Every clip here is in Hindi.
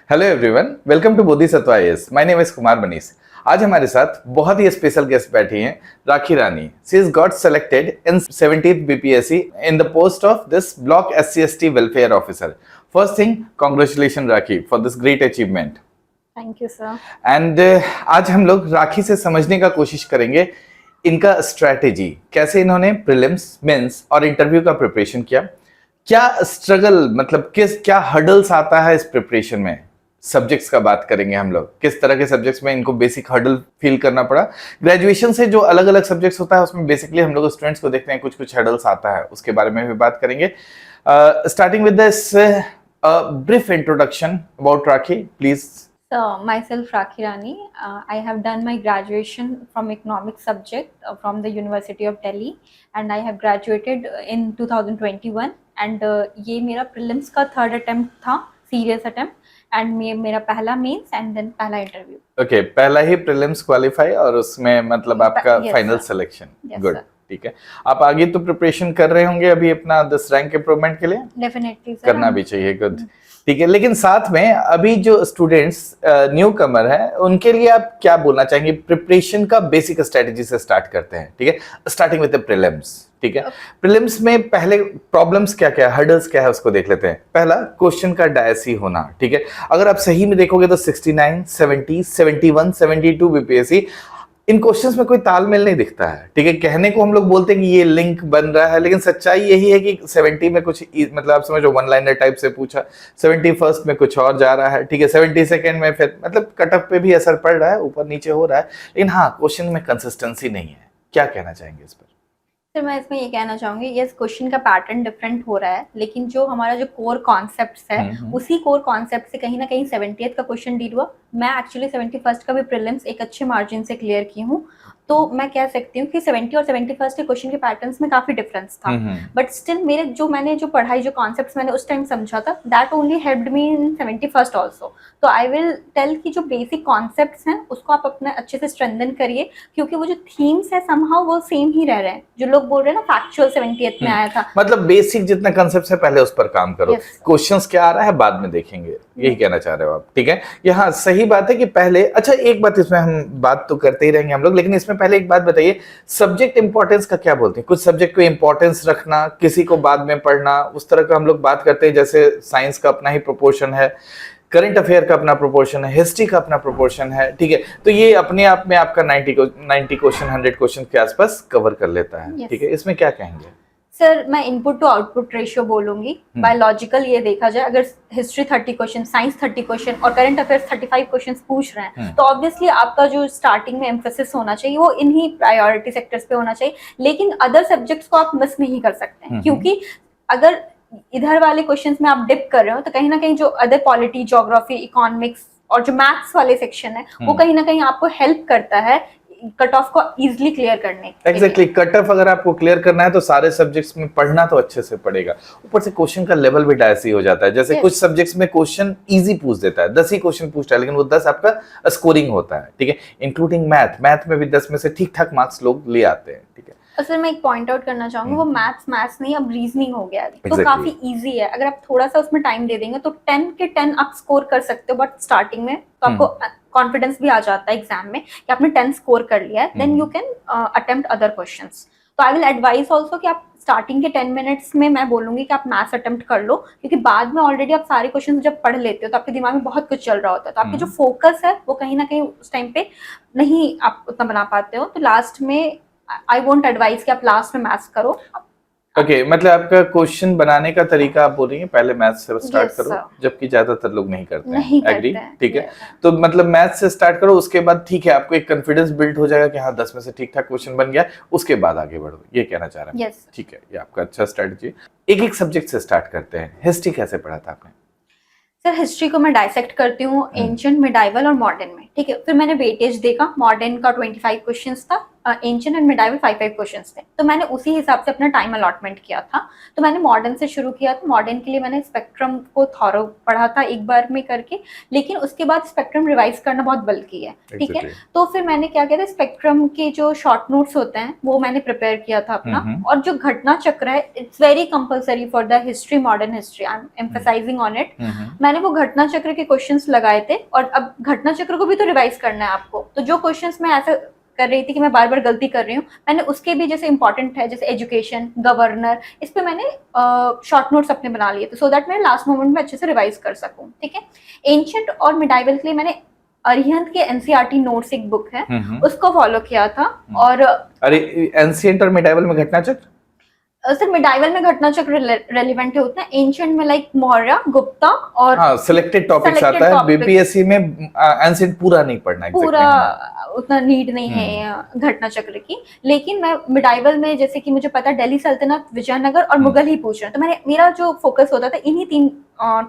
Hello everyone, welcome to Bodhisattva IAS. My name is Kumar Manish. आज हमारे साथ बहुत ही स्पेशल गेस्ट बैठी हैं, Rakhi Rani. She is got selected in 17th BPSC in the post of this block SC/ST welfare officer. First thing, congratulation Rakhi for this great achievement. Thank you sir. And आज हम लोग राखी से समझने का कोशिश करेंगे इनका स्ट्रैटेजी, कैसे इन्होंने प्रीलिम्स, मेंस और इंटरव्यू का प्रिपरेशन किया, क्या स्ट्रगल मतलब क्या हर्डल्स आता है इस प्रिपरेशन में। सब्जेक्ट्स का बात करेंगे हम लोग, किस तरह के सब्जेक्ट्स में इनको बेसिक हर्डल फील करना पड़ा। ग्रेजुएशन से जो अलग अलग सब्जेक्ट्स होता है उसमें बेसिकली हम लोग स्टूडेंट्स को देखते हैं कुछ कुछ हर्डल्स आता है, उसके बारे में भी बात करेंगे। Starting with this brief introduction about rakhi, please. So myself Rakhi Rani, I have done my graduation from economics subject from the University of Delhi and I have graduated in 2021 and ये मेरा prelims का third attempt था, serious attempt, and मेरा पहला mains and then पहला interview। Okay, पहला ही प्रीलिम्स क्वालिफाई और उसमें मतलब आपका Yes, final sir. Selection. Yes, good, sir. ठीक है। आप आगे तो प्रिपरेशन कर रहे होंगे अभी अपना 10 रैंक इम्प्रूवमेंट के लिए। Definitely sir, करना भी चाहिए, गुड, ठीक है। लेकिन साथ में अभी जो स्टूडेंट्स न्यू कमर है उनके लिए आप क्या बोलना चाहेंगे। प्रिपरेशन का बेसिक स्ट्रेटेजी से स्टार्ट करते हैं, ठीक है। स्टार्टिंग विद द प्रीलिम्स, ठीक है। प्रीलिम्स में पहले प्रॉब्लम्स क्या क्या है, हर्डल्स क्या है, उसको देख लेते हैं। पहला, क्वेश्चन का डायसी होना, ठीक है। अगर आप सही में देखोगे तो 69, 70, 71, 72 बीपीएससी, इन क्वेश्चंस में कोई तालमेल नहीं दिखता है, ठीक है। कहने को हम लोग बोलते हैं कि ये लिंक बन रहा है, लेकिन सच्चाई यही है कि 70 में कुछ मतलब आप समझो वन लाइनर टाइप से पूछा, 71st में कुछ और जा रहा है, ठीक है। 72nd में फिर मतलब कटअप पे भी असर पड़ रहा है, ऊपर नीचे हो रहा है, लेकिन हाँ क्वेश्चन में कंसिस्टेंसी नहीं है। क्या कहना चाहेंगे इस पर। फिर मैं इसमें ये कहना चाहूंगी, यस क्वेश्चन का पैटर्न डिफरेंट हो रहा है, लेकिन जो हमारा जो कोर कॉन्सेप्ट्स है उसी कोर कॉन्सेप्ट से कहीं ना कहीं 70th का क्वेश्चन डील हुआ। मैं एक्चुअली 71st का भी प्रीलिम्स एक अच्छे मार्जिन से क्लियर की हूँ, तो मैं कह सकती हूँ कि 70 और 71st के क्वेश्चन के पैटर्न्स में काफी डिफरेंस था। बट स्टिल मैंने जो पढ़ाई, जो कॉन्सेप्ट्स मैंने उस टाइम समझा था, that only helped me in 71st also. तो आई विल टेल कि जो बेसिक कॉन्सेप्ट्स हैं उसको आप अपने अच्छे से स्ट्रेंथन करिए, क्योंकि वो जो थीम्स है समहाउ वो सेम ही रह रहे हैं। जो लोग बोल रहे हैं ना फैक्चुअल 70th में आया था, मतलब बेसिक जितना कंसेप्ट है पहले उस पर काम करो। क्वेश्चंस क्या आ रहा है बाद में देखेंगे, यही कहना चाह रहे हो आप, ठीक है। यहाँ सही बात है कि पहले, अच्छा एक बात इसमें हम बात तो करते ही रहेंगे हम लोग, लेकिन इसमें पहले एक बात बताइए, सब्जेक्ट इंपॉर्टेंस का क्या बोलते हैं। कुछ सब्जेक्ट को इंपॉर्टेंस रखना, किसी को बाद में पढ़ना, उस तरह का हम लोग बात करते हैं। जैसे साइंस का अपना ही प्रोपोर्शन है, करंट अफेयर का अपना प्रोपोर्शन है, हिस्ट्री का अपना प्रोपोर्शन है, ठीक है। तो ये अपने आप में आपका 90 क्वेश्चन 100 क्वेश्चन के आसपास कवर कर लेता है, ठीक है। इसमें क्या कहेंगे सर? मैं इनपुट टू आउटपुट रेशियो बोलूंगी। बायोलॉजिकल ये देखा जाए, अगर हिस्ट्री 30 क्वेश्चन, साइंस 30 क्वेश्चन और करंट अफेयर्स 35 क्वेश्चंस पूछ रहे हैं, तो ऑब्वियसली आपका जो स्टार्टिंग में एम्फेसिस होना चाहिए वो इन्हीं प्रायोरिटी सेक्टर्स पे होना चाहिए। लेकिन अदर सब्जेक्ट्स को आप मिस नहीं कर सकते हैं, क्योंकि अगर इधर वाले क्वेश्चंस में आप डिप कर रहे हो तो कहीं ना कहीं जो अदर पॉलिटी, ज्योग्राफी, इकोनॉमिक्स और जो मैथ्स वाले सेक्शन है वो कहीं ना कहीं आपको हेल्प करता है कट ऑफ को इजीली क्लियर करने। एग्जैक्टली, कट ऑफ अगर आपको क्लियर करना है तो सारे सब्जेक्ट्स में पढ़ना तो अच्छे से पड़ेगा। ऊपर से क्वेश्चन का लेवल भी डायसी हो जाता है। जैसे कुछ सब्जेक्ट्स में क्वेश्चन इजी पूछ देता है, 10 ही क्वेश्चन पूछता है, लेकिन वो 10 आपका स्कोरिंग होता है, ठीक है। इंक्लूडिंग मैथ में भी 10 में से ठीक ठाक मार्क्स लोग ले आते हैं, ठीक है। सर मैं एक पॉइंट आउट करना चाहूंगी, वो मैथ्स नहीं, अब रीजनिंग हो गया है, तो काफी इजी है। अगर आप थोड़ा सा उसमें टाइम दे देंगे तो 10 के 10 आप स्कोर कर सकते हो। बट स्टार्टिंग में तो आपको कॉन्फिडेंस भी आ जाता है एग्जाम में कि आपने 10 स्कोर कर लिया है, then you can attempt other questions. तो आई विल एडवाइस ऑल्सो कि आप स्टार्टिंग के 10 मिनट्स में मैं बोलूंगी कि आप मैथ्स अटेम्प्ट कर लो, क्योंकि बाद में ऑलरेडी आप सारे क्वेश्चन जब पढ़ लेते हो तो आपके दिमाग में बहुत कुछ चल रहा होता है, तो आपके जो फोकस है वो कहीं ना कहीं उस टाइम पे नहीं आप उतना बना पाते हो। तो लास्ट में आई वोंट एडवाइस कि आप लास्ट में मैथ्स करो। ओके, मतलब आपका क्वेश्चन बनाने का तरीका आप बोल रही हैं पहले मैथ्स से स्टार्ट करो, जबकि ज्यादातर लोग नहीं करते हैं, एग्री, ठीक है। तो मतलब मैथ्स से स्टार्ट करो, उसके बाद ठीक है आपको एक कॉन्फिडेंस बिल्ड हो जाएगा कि हाँ 10 में से ठीक ठाक क्वेश्चन बन गया, उसके बाद आगे बढ़ो, ये कहना चाह रहे हैं, ठीक है। ये आपका अच्छा स्ट्रेटजी। एक सब्जेक्ट से स्टार्ट करते हैं। हिस्ट्री कैसे पढ़ा था आपने? सर हिस्ट्री को मैं डायसेक्ट करती हूँ एंशिएंट, मिडाइवल और मॉडर्न में, ठीक है। फिर मैंने वेटेज देखा, मॉडर्न का 25 क्वेश्चंस था, एंशिएंट एंड मिडाइवल 5 क्वेश्चंस थे, तो मैंने उसी हिसाब से अपना टाइम अलॉटमेंट किया था। तो मैंने मॉडर्न से शुरू किया था। मॉडर्न के लिए मैंने स्पेक्ट्रम को थॉरो पढ़ा था एक बार में करके, लेकिन उसके बाद स्पेक्ट्रम रिवाइज करना बहुत बल्कि है, ठीक है। तो फिर मैंने क्या किया था, स्पेक्ट्रम के जो शॉर्ट नोट्स होते हैं वो मैंने प्रिपेयर किया था अपना, और जो घटना चक्र है it's very compulsory for the history, modern history, I am emphasising on it. मैंने वो घटना चक्र के क्वेश्चंस लगाए थे, और अब घटना चक्र को भी तो रिवाइज करना है आपको, तो जो क्वेश्चंस मैं ऐसा कर रही थी कि मैं बार बार गलती कर रही हूँ, मैंने उसके भी जैसे इंपॉर्टेंट है जैसे एजुकेशन, गवर्नर, इस पे मैंने शॉर्ट नोट्स अपने बना लिए थे, सो दैट मैं लास्ट मोमेंट में अच्छे से रिवाइज कर सकूँ, ठीक है। एंशिएंट और मिडाइवल के लिए मैंने अरिहंत के एनसीईआरटी नोट्स एक बुक है, उसको फॉलो किया था। और अरे एंशिएंट और मिडाइवल में घटना चक्र, सर मिडाइवल में घटना चक्र रेलिवेंट होता है, एंशिएंट में लाइक मौर्य, गुप्ता और सिलेक्टेड टॉपिक्स आता है। बीपीएससी में एंशिएंट पूरा नहीं पढ़ना, पूरा उतना नीड नहीं है घटना चक्र की, लेकिन मैं मिडाइवल में जैसे कि मुझे पता दिल्ली सल्तनत, विजयनगर और मुगल ही पूछ रहे हैं, तो मैंने मेरा जो फोकस होता था इन्हीं 3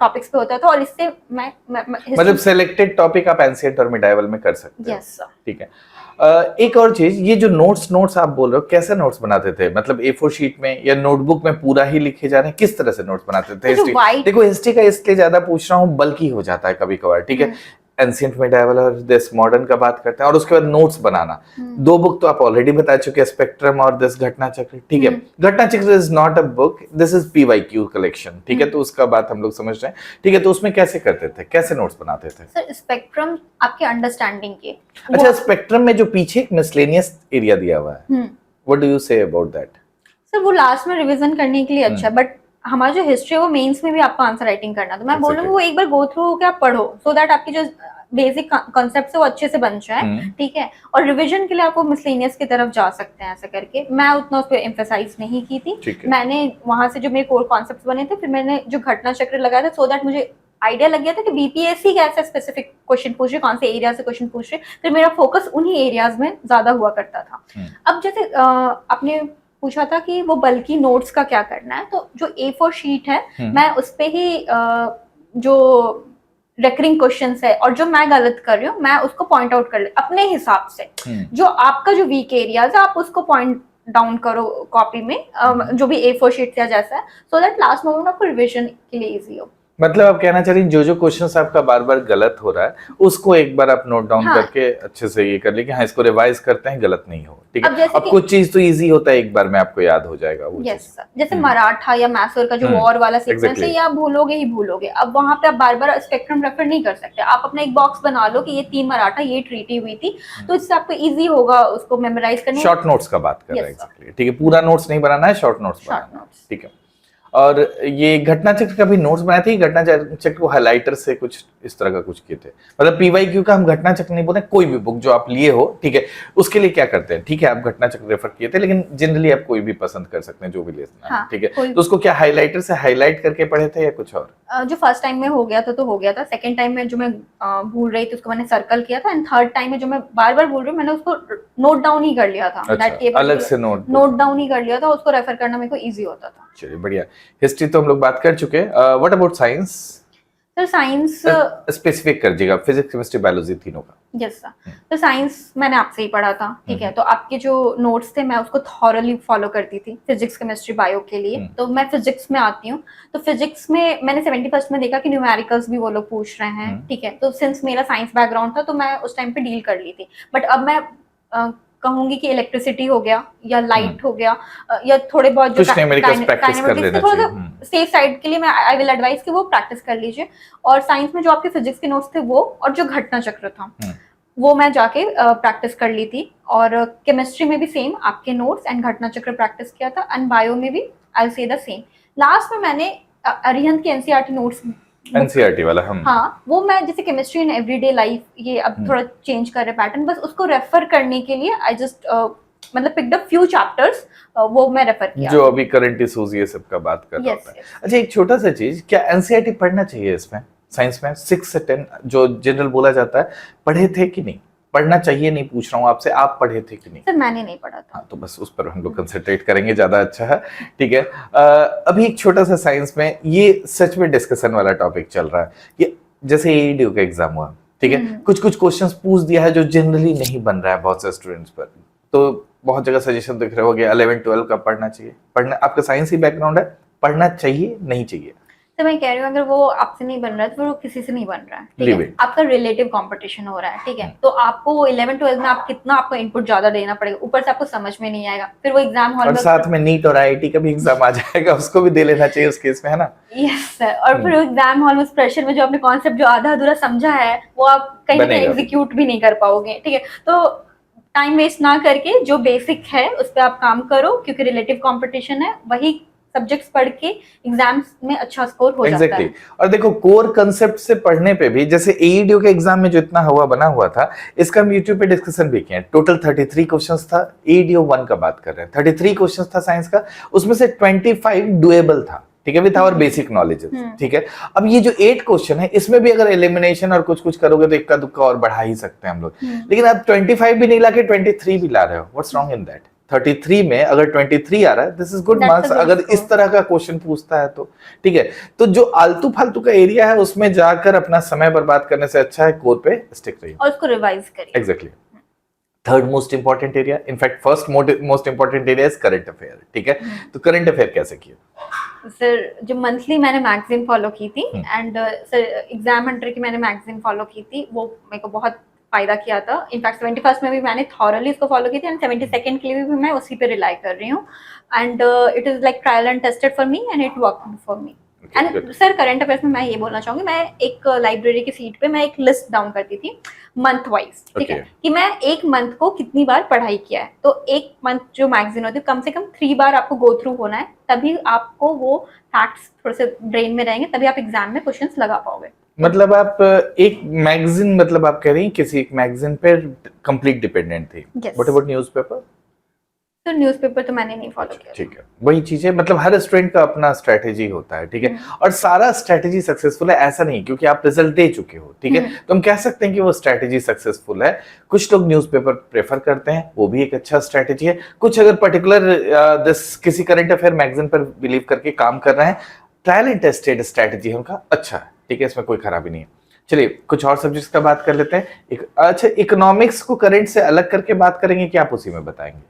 टॉपिक्स पे होता था, और इससे मैं मतलब सिलेक्टेड टॉपिक आप एंशिएंट और मिडाइवल में कर सकते हैं। यस सर, ठीक है। एक और चीज, ये जो नोट्स आप बोल रहे हो, कैसे नोट्स बनाते थे? मतलब A4 शीट में या नोटबुक में पूरा ही लिखे जा रहे हैं, किस तरह से नोट्स बनाते थे? देखो हिस्ट्री का इसलिए ज्यादा पूछ रहा हूँ, बल्कि हो जाता है कभी कभार, ठीक है। एंशिएंट मिडाइवल और दिस मॉडर्न का बात करते हैं, और उसके बाद नोट्स बनाना। 2 बुक तो आप ऑलरेडी बता चुके हैं, स्पेक्ट्रम और दिस घटना चक्र, ठीक है। घटना चक्र is not a book, this is PYQ collection, ठीक है। तो उसका बात हम लोग समझ रहे हैं, ठीक है। तो उसमें कैसे करते थे, कैसे नोट्स बनाते थे? सर स्पेक्ट्रम आपके अंडरस्टैंडिंग के, अच्छा, स्पेक्ट्रम में जो पीछे एक मिसलेनियस एरिया दिया हुआ है, what do you say about that? Sir वो लास्ट में रिवीजन करने के लिए अच्छा, बट हमारा जो हिस्ट्री है वो मेंस में भी आपको आंसर राइटिंग करना, तो मैं बोलूंगी वो एक बार गो थ्रू होकर आप पढ़ो, सो दैट आपकी जो बेसिक कॉन्सेप्ट है वो अच्छे से बन जाए, ठीक है। और रिवीजन के लिए आपको मिसलेनियस की तरफ जा सकते हैं ऐसा करके। मैं उतना उस पर एम्फेसाइज नहीं की थी, मैंने वहां से जो मेरे कोर कॉन्सेप्ट बने थे, फिर मैंने जो घटना चक्र लगाया था, सो दैट मुझे आइडिया लग गया था कि बीपीएससी कैसे स्पेसिफिक क्वेश्चन पूछ रहे, कौन से एरिया से क्वेश्चन पूछ रहे, फिर मेरा फोकस उन्हीं एरियाज में ज्यादा हुआ करता था। अब जैसे आपने पूछा था कि वो बल्कि नोट्स का क्या करना है, तो जो A4 शीट है मैं उस पे ही जो रेकरिंग क्वेश्चंस है और जो मैं गलत कर रही हूँ मैं उसको पॉइंट आउट कर ले अपने हिसाब से। जो आपका जो वीक एरियाज है आप उसको पॉइंट डाउन करो कॉपी में, जो भी A4 शीट या जैसा है, सो दैट लास्ट मोमेंट आपको रिवीजन के लिए इजी हो। मतलब आप कहना चाह रही हैं जो क्वेश्चंस आपका बार बार गलत हो रहा है उसको एक बार आप नोट डाउन करके अच्छे से ये कर ले कि हाँ इसको रिवाइज करते हैं, गलत नहीं हो, ठीक है। अब कुछ चीज तो इजी होता है, एक बार में आपको याद हो जाएगा वो। यस सर, जैसे मराठा या मैसूर का जो वॉर वाला सीक्वेंस है, ये आप भूलोगे ही भूलोगे। अब वहां पे आप बार बार स्पेक्ट्रम रेफर नहीं कर सकते, आप अपना एक बॉक्स बना लो कि ये 3 मराठा ये ट्रीटी हुई थी, तो इससे आपको इजी होगा उसको मेमोराइज करने। शॉर्ट नोट्स का बात कर रहे हैं, एग्जैक्टली, ठीक है। पूरा नोट्स नहीं बनाना है, शॉर्ट नोट्स बनाना है, ठीक है। और ये घटना चक्र का भी नोट्स बनाए थे, घटना चक्र को हाइलाइटर से कुछ इस तरह का कुछ किए थे। मतलब PYQ का हम घटना चक्र नहीं बोलते, कोई भी बुक जो आप लिए हो, ठीक है, उसके लिए क्या करते हैं, ठीक है, आप घटना चक्र रेफर किए थे, लेकिन जनरली आप कोई भी पसंद कर सकते हैं जो भी लेना है, ठीक है। तो उसको क्या हाइलाइटर से हाईलाइट करके पढ़े थे या कुछ और? जो फर्स्ट टाइम में हो गया था तो हो गया था, सेकंड टाइम में जो मैं भूल रही थी उसको मैंने सर्कल किया था, एंड थर्ड टाइम में जो मैं बार बार भूल रही हूँ मैंने उसको नोट डाउन ही कर लिया था। अलग से नोट डाउन ही कर लिया था, उसको रेफर करना मेरे को इजी होता था। चलिए बढ़िया। हिस्ट्री तो हम लोग बात कर चुके हैं, what about science? Sir science specific कर दीजिएगा, फिजिक्स केमिस्ट्री बायोलॉजी तीनों का। यस सर, तो साइंस मैंने आपसे ही पढ़ा था, ठीक है। तो आपके जो नोट्स थे मैं उसको थॉरली फॉलो करती थी फिजिक्स केमिस्ट्री बायो के लिए। तो मैं फिजिक्स में आती हूँ, तो फिजिक्स में मैंने 71st में देखा कि न्यूमेरिकल्स भी वो लोग पूछ रहे हैं, ठीक है। तो सिंस मेरा साइंस बैकग्राउंड था तो मैं उस टाइम पे डील कर ली थी, बट अब मैं कहूंगी कि इलेक्ट्रिसिटी हो गया या लाइट हो गया या थोड़े बहुत जो सेफ साइड के लिए मैं आई विल एडवाइस कि वो प्रैक्टिस कर लीजिए। और साइंस में जो आपके फिजिक्स के नोट्स थे वो और जो घटना चक्र था वो मैं जाके प्रैक्टिस कर ली थी। और केमिस्ट्री में भी सेम आपके नोट्स एंड घटना चक्र प्रैक्टिस किया था, एंड बायो में भी आई से द सेम। लास्ट में मैंने अरिहंत के एनसीईआरटी नोट्स, एनसीईआरटी वाला हम, हाँ, वो मैं जैसे केमिस्ट्री इन एवरीडे लाइफ ये अब थोड़ा चेंज कर रहे पैटर्न, बस उसको रेफर करने के लिए आई जस्ट मतलब पिक्ड अप फ्यू चैप्टर्स, वो मैं रेफर किया जो अभी करंट इश्यूज ये सब का बात कर रहा होता है। अच्छा, एक छोटा सा चीज, क्या एनसीईआरटी पढ़ना चाहिए इसमें साइंस में 6 से 10 जो जनरल बोला जाता है, पढ़े थे कि नहीं? पढ़ना चाहिए नहीं पूछ रहा हूँ आपसे, आप पढ़े थे कि नहीं? सर मैंने नहीं पढ़ा था। तो बस उस पर हम लोग कंसंट्रेट करेंगे, ज्यादा अच्छा है, ठीक है। अभी एक छोटा सा साइंस में ये सच में डिस्कशन वाला टॉपिक चल रहा है कि जैसे AEDO का एग्जाम हुआ, ठीक है, कुछ क्वेश्चंस पूछ दिया है जो जनरली नहीं बन रहा है बहुत से स्टूडेंट्स पर, तो बहुत जगह सजेशन दिख रहे होंगे 11-12 का पढ़ना चाहिए, पढ़ना, आपका साइंस ही बैकग्राउंड है, पढ़ना चाहिए नहीं चाहिए? तो मैं कह रही हूँ अगर वो आपसे नहीं बन रहा है तो फिर वो किसी से नहीं बन रहा है, ठीक Leave है। it. आपका रिलेटिव कंपटीशन हो रहा है, ठीक है, तो आपको 11-12 में आप कितना आपको इनपुट ज्यादा देना पड़ेगा, ऊपर से आपको समझ में नहीं आएगा, फिर वो एग्जाम हॉल और में साथ में नीट और आईआईटी का भी एग्जाम आ जाएगा, उसको भी दे लेना चाहिए उस केस में, है ना? Yes sir. और फिर वो एग्जाम हॉल में उस प्रेशर में जो आपने कॉन्सेप्ट जो आधा अधूरा समझा है वो आप कहीं ना कहीं बनेगा। एग्जीक्यूट भी नहीं कर पाओगे, ठीक है। तो टाइम वेस्ट ना करके जो बेसिक है उस पर आप काम करो, क्योंकि रिलेटिव कंपटीशन है, वही सब्जेक्ट्स पढ़ के एग्जाम्स में अच्छा स्कोर हो जाता है। और देखो कोर कंसेप्ट से पढ़ने पे भी, जैसे एईडीओ के एग्जाम में जो इतना हवा बना हुआ था, इसका हम यूट्यूब पे डिस्कशन भी किए। टोटल 33 क्वेश्चंस था, एईडीओ 1 का बात कर रहे हैं, 33 क्वेश्चंस था साइंस का, उसमें से 25 डुएबल था, ठीक है, विद आवर बेसिक नॉलेज, ठीक है। अब ये जो 8 क्वेश्चन है, इसमें भी अगर एलिमिनेशन और कुछ कुछ करोगे तो इक्का दुक्का और बढ़ा ही सकते हैं हम लोग, लेकिन आप 25 भी नहीं लाके 23 भी ला रहे हो, व्हाट्स रॉन्ग इन दैट? 33 में अगर 23 आ रहा है, दिस इज गुड मार्क्स, अगर इस तरह का क्वेश्चन पूछता है तो, ठीक है। तो जो आलतू फालतू का एरिया है उसमें जाकर अपना समय बर्बाद करने से अच्छा है कोर पे स्टिक रहिए और उसको रिवाइज करिए। Exactly. Third most important area, in fact first most important area is current affair, ठीक है। तो करंट अफेयर कैसे किए? सर जो मंथली मैंने मैगजीन फॉलो की थी, एंड सर एग्जाम हंटर की मैंने मैगजीन फॉलो की थी, वो मेरे को बहुत फायदा किया था। इनफैक्ट 71st में भी मैंने थॉरली इसको फॉलो की थी, एंड 72nd के लिए भी मैं उसी पे रिलाई कर रही हूँ, and it is like trial and tested for me and it worked for me. And sir current affairs में मैं ये बोलना चाहूंगी, मैं एक लाइब्रेरी की सीट पे मैं एक लिस्ट डाउन करती थी मंथ वाइज, ठीक है, कि मैं एक मंथ को कितनी बार पढ़ाई किया है। तो एक मंथ जो मैगजीन होती है कम से कम 3 बार आपको गो थ्रू होना है, तभी आपको वो फैक्ट्स थोड़े से ब्रेन में रहेंगे, तभी आप एग्जाम में क्वेश्चंस लगा पाओगे। मतलब आप एक मैगजीन, मतलब आप कह रही हैं किसी एक मैगजीन पे कंप्लीट डिपेंडेंट थी? What about newspaper? तो न्यूज़पेपर तो मैंने नहीं फॉलो किया। ठीक है, वही चीज है, मतलब हर स्टूडेंट का अपना स्ट्रेटेजी होता है, ठीक है, और सारा स्ट्रेटेजी सक्सेसफुल है ऐसा नहीं, क्योंकि आप रिजल्ट दे चुके हो, ठीक है, तो हम कह सकते हैं कि वो स्ट्रेटेजी सक्सेसफुल है। कुछ लोग न्यूज़पेपर प्रेफर करते हैं, वो भी एक अच्छा स्ट्रेटेजी है। कुछ अगर पर्टिकुलर किसी करंट अफेयर मैगजीन पर बिलीव करके काम कर रहे हैं, ट्रायल एंड टेस्टेड स्ट्रेटेजी है उनका, अच्छा है, ठीक है, इसमें कोई खराबी नहीं है। चलिए कुछ और सब्जेक्ट्स का बात कर लेते हैं। अच्छा, इकोनॉमिक्स को करंट से अलग करके बात करेंगे कि आप उसी में बताएंगे?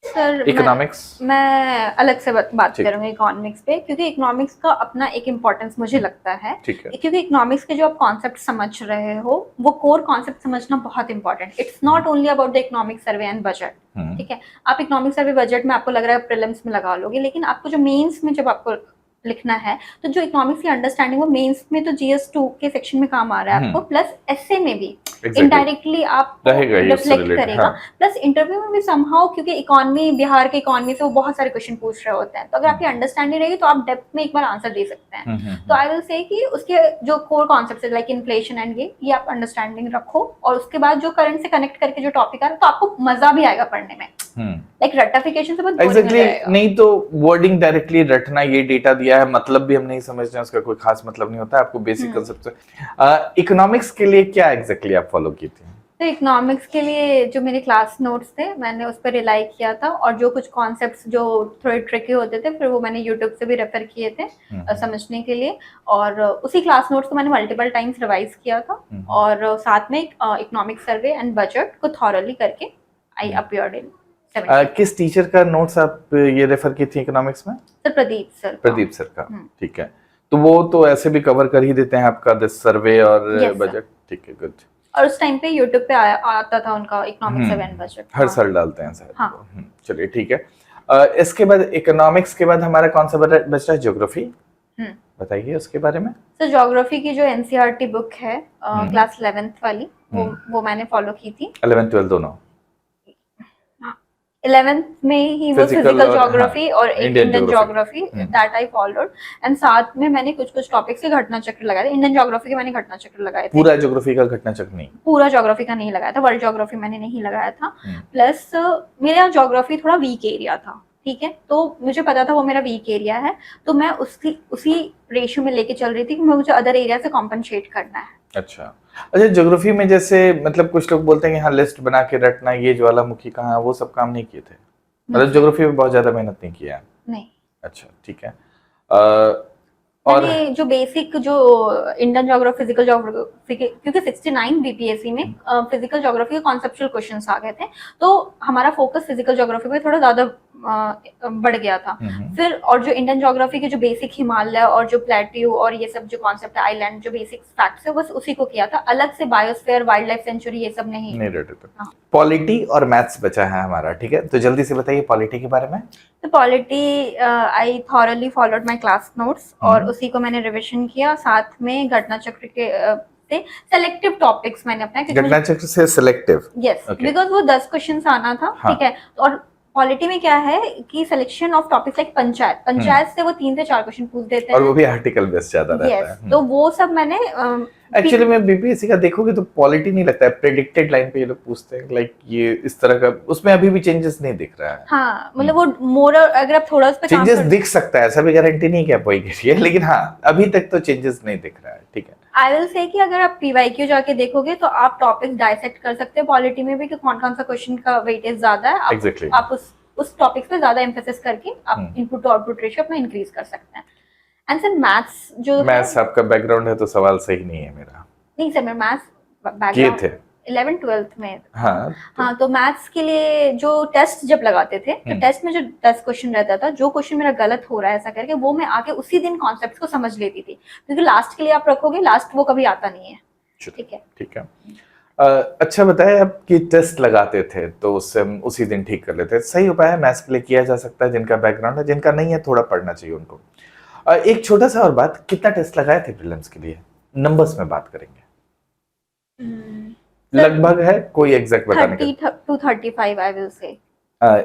सर इकोनॉमिक्स मैं अलग से बात करूंगी इकोनॉमिक्स पे, क्योंकि इकोनॉमिक्स का अपना एक इम्पोर्टेंस मुझे लगता है, क्योंकि इकोनॉमिक्स के जो आप कॉन्सेप्ट समझ रहे हो वो कोर कॉन्सेप्ट समझना बहुत important. It's not only about the economic survey and budget, ठीक है। आप इकोनॉमिक सर्वे बजट में आपको लग रहा है प्रीलिम्स में लगा लोगे, लेकिन आपको जो मेंस में जब आपको लिखना है, तो जो इकोनॉमिक्स की अंडरस्टैंडिंग वो मेंस में तो GS2 के सेक्शन में काम आ रहा है आपको, प्लस एसए में भी इनडायरेक्टली आप रिफ्लेक्ट करेगा, प्लस इंटरव्यू में भी समहाउ, क्योंकि इकोनॉमी, बिहार के इकोनॉमी से वो बहुत सारे क्वेश्चन पूछ रहे होते हैं, तो अगर आपकी अंडरस्टैंडिंग रहेगी तो आप डेप्थ में एक बार आंसर दे सकते हैं। तो आई विल से कि उसके जो कोर कॉन्सेप्ट्स है लाइक इन्फ्लेशन एंड ये आप अंडरस्टैंडिंग रखो, और उसके बाद जो करंट से कनेक्ट करके जो टॉपिक आ रहा है तो आपको मजा भी आएगा पढ़ने में। लाइक रटिफिकेशन से बहुत एग्जैक्टली नहीं तो वर्डिंग डायरेक्टली रटना, ये डेटा दिया है, मतलब भी हम नहीं समझते हैं, उसका कोई खास मतलब नहीं होता है, आपको बेसिक कांसेप्ट से। इकोनॉमिक्स के लिए क्या एग्जैक्टली आप फॉलो की थी? तो इकोनॉमिक्स के लिए जो मेरे क्लास नोट्स थे मैंने उस पर रिलाई किया था, और जो कुछ कॉन्सेप्ट्स जो थोड़े ट्रिकी होते थे फिर वो मैंने यूट्यूब से भी रेफर किए थे समझने के लिए, और उसी क्लास नोट्स को मैंने मल्टीपल टाइम्स रिवाइज किया था, और साथ में इकोनॉमिक सर्वे एंड बजट को थॉरली करके आई अपीयर्ड इन। किस टीचर का नोट्स आप ये रेफर की थी इकोनॉमिक्स में? सर प्रदीप सर का। ठीक है, तो वो तो ऐसे भी कवर कर ही देते हैं आपका दिस सर्वे और बजट, ठीक है, गुड। और उस टाइम पे यूट्यूब पे आता था उनका इकोनॉमिक सर्वे एंड बजट, हर साल डालते हैं सर। चलिए ठीक है। इसके बाद इकोनॉमिक्स के बाद हमारा कौन सा बचता है? ज्योग्राफी, बताइए उसके बारे में। सर ज्योग्राफी की जो NCERT बुक है क्लास 11th वाली, वो मैंने फॉलो की थी। 11th 12 दोनों? 11th में ही वो फिजिकल ज्योग्राफी और Indian geography that I followed, and साथ में मैंने कुछ टॉपिक्स के घटना चक्र लगाए थे। इंडियन ज्योग्राफी के मैंने घटना चक्र लगाए थे। पूरा ज्योग्राफी का घटना चक्र नहीं? पूरा ज्योग्राफी का नहीं लगाया था, वर्ल्ड ज्योग्राफी मैंने नहीं लगाया था। प्लस मेरा ज्योग्राफी थोड़ा वीक एरिया था, ठीक है, तो मुझे पता था वो मेरा वीक एरिया है, तो मैं उसी रेशियो में लेके चल रही थी कि मुझे अदर एरिया से कॉम्पनसेट करना है। अच्छा, ज्योग्राफी में जैसे मतलब कुछ लोग बोलते हैं कि हाँ लिस्ट बना के रटना, ये ज्वालामुखी कहाँ है, वो सब काम नहीं किए थे? मतलब ज्योग्राफी में बहुत ज्यादा मेहनत नहीं किया? नहीं। अच्छा ठीक है। और मैंने जो बेसिक जो इंडियन ज्योग्राफी, फिजिकल ज्योग्राफी के, क्योंकि 69 बीपीएससी में फिजिकल ज्योग्राफी के कॉन्सेप्चुअल क्वेश्चंस आ गए थे, तो हमारा फोकस फिजिकल ज्योग्राफी पे थोड़ा ज्यादा बढ़ गया था। फिर और जो इंडियन ज्योग्राफी के जो बेसिक हिमालय और जो प्लेट्यू और ये सब जो कॉन्सेप्ट है, आइलैंड, जो बेसिक फैक्ट्स है, बस उसी को किया था। अलग से बायोस्फीयर, वाइल्ड लाइफ सेंचुरी ये सब नहीं रटे थे। हाँ। पॉलिटी और मैथ्स बचा है हमारा, ठीक है, तो जल्दी से बताइए पॉलिटी के बारे में। तो polity I thoroughly followed my class notes और उसी को मैंने रिवीजन किया, साथ में घटना चक्र के से सेलेक्टिव टॉपिक्स मैंने अपना, घटना चक्र से सिलेक्टिव, यस, बिकॉज वो 10 क्वेश्चंस आना था, हाँ। ठीक है। और पॉलिटी में क्या है कि selection of topics like panchayat से वो 3 से 4 क्वेश्चन पूछ देते हैं, और वो भी आर्टिकल बेस्ड ज्यादा रहता है। तो वो सब मैंने एक्चुअली में बीपीएससी का देखोगे तो पॉलिटी नहीं लगता है, प्रेडिक्टेड लाइन पे ये लोग पूछते हैं, लाइक ये इस तरह का, उसमें अभी भी चेंजेस नहीं दिख रहा है। हाँ, मतलब वो मोर, अगर आप थोड़ा उस पे काम चेंजेस दिख सकता है, ऐसा भी गारंटी नहीं कि आप वही करिए, लेकिन हाँ अभी तक तो चेंजेस नहीं दिख रहा है, ठीक है। आई विल से कि अगर आप पीवाईक्यू जाके देखोगे तो आप टॉपिक्स डाइसेक्ट कर सकते हैं पॉलिटी में भी कि कौन कौन सा क्वेश्चन का वेटेज ज्यादा है, आप उस टॉपिक्स पे ज्यादा एम्फेसिस करके आप इनपुट टू आउटपुट रेशियो अपना इंक्रीज कर सकते हैं। एंड सर मैथ्स जो मैथ्स आपका बैकग्राउंड है तो सवाल सही नहीं है मेरा। नहीं सर, मैं मैथ्स बैकग्राउंड थे 11th 12th में। हाँ तो मैथ्स के लिए जो टेस्ट जब लगाते थे तो टेस्ट में जो 10 क्वेश्चन रहता था, जो क्वेश्चन मेरा गलत हो रहा है ऐसा करके, वो मैं आके उसी दिन कॉन्सेप्ट को समझ लेती थी, क्योंकि लास्ट के लिए आप रखोगे, लास्ट वो कभी आता नहीं है। ठीक है। अच्छा बताए, आप कि टेस्ट लगाते थे तो उससे हम उसी दिन ठीक कर लेते हैं, सही उपाय है, मैथ्स के लिए किया जा सकता है। जिनका बैकग्राउंड है, जिनका नहीं है थोड़ा पढ़ना चाहिए उनको। एक छोटा सा और बात, कितना टेस्ट लगाए थे प्रीलिम्स के लिए, नंबर्स में बात करेंगे, लगभग है कोई एग्जैक्ट बताने का? 30 to 35 आई विल से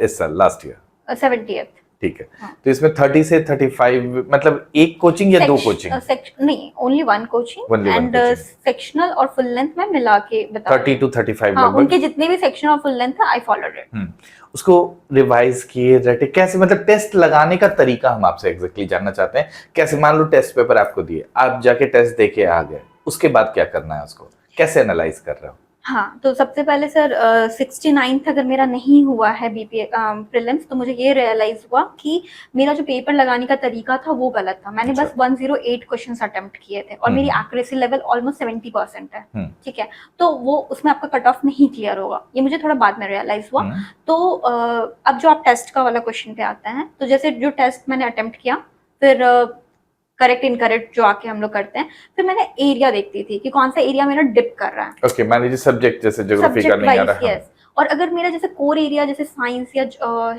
इस साल लास्ट ईयर 70th, ठीक है। तो इसमें 30 से 35 मतलब एक कोचिंग या दो कोचिंग? नहीं, only one coaching and sectional और फुल लेंथ में मिला के बता 30 to 35 हाँ, लगभग। उनके जितने भी सेक्शन और फुल लेंथ है आई फॉलोड इट। उसको रिवाइज किए, रटे कैसे, मतलब टेस्ट लगाने का तरीका हम आपसे एग्जैक्टली जानना चाहते हैं। कैसे, मान लो टेस्ट पेपर आपको दिए, आप जाके टेस्ट देके आ गए, उसके बाद क्या करना है, उसको कैसे एनालाइज कर रहे हो? हाँ, तो सबसे पहले सर 69 अगर मेरा नहीं हुआ है बीपीए प्रीलिम्स, तो मुझे ये रियलाइज हुआ कि मेरा जो पेपर लगाने का तरीका था वो गलत था। मैंने बस 108 क्वेश्चंस अटेम्प्ट किए थे और मेरी एक्यूरेसी लेवल ऑलमोस्ट 70% है, ठीक है। तो वो उसमें आपका कट ऑफ नहीं क्लियर होगा, ये मुझे थोड़ा बाद में रियलाइज हुआ। तो अब जो आप टेस्ट का वाला क्वेश्चन पे आते हैं, तो जैसे जो टेस्ट मैंने अटेम्प्ट किया, फिर करेक्ट इनकरेक्ट जो आके हम लोग करते हैं, फिर मैंने एरिया देखती थी कि कौन सा एरिया मेरा डिप कर रहा है। ओके, मान लीजिए सब्जेक्ट जैसे ज्योग्राफी का नहीं आ रहा है, और अगर मेरा जैसे कोर एरिया जैसे साइंस या